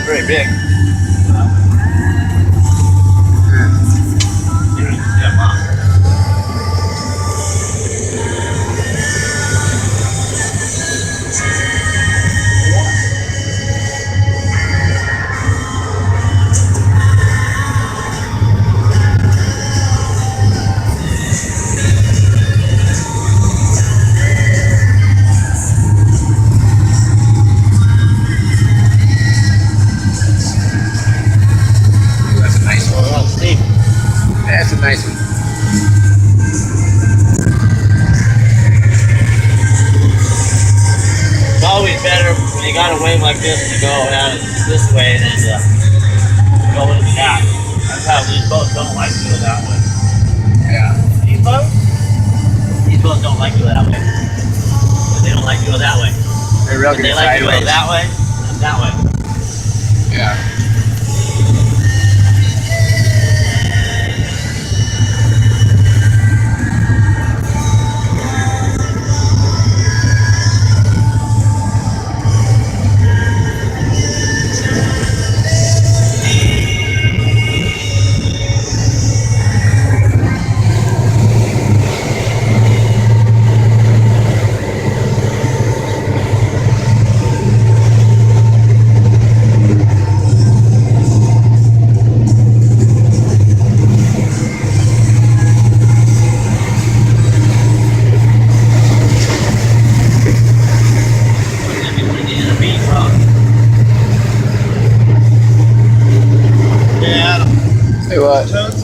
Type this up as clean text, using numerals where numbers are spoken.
very big. That's a nice one. Oh, Steve. That's a nice one. It's always better when you got a wave like this to go out this way than to go in the back. That's how these boats don't like to go that way. Yeah. These boats? These boats don't like to go that way. But they don't like to go that way. They're real But good they like to go sideways. that way and that way. Yeah. Yeah, Say what? Toad's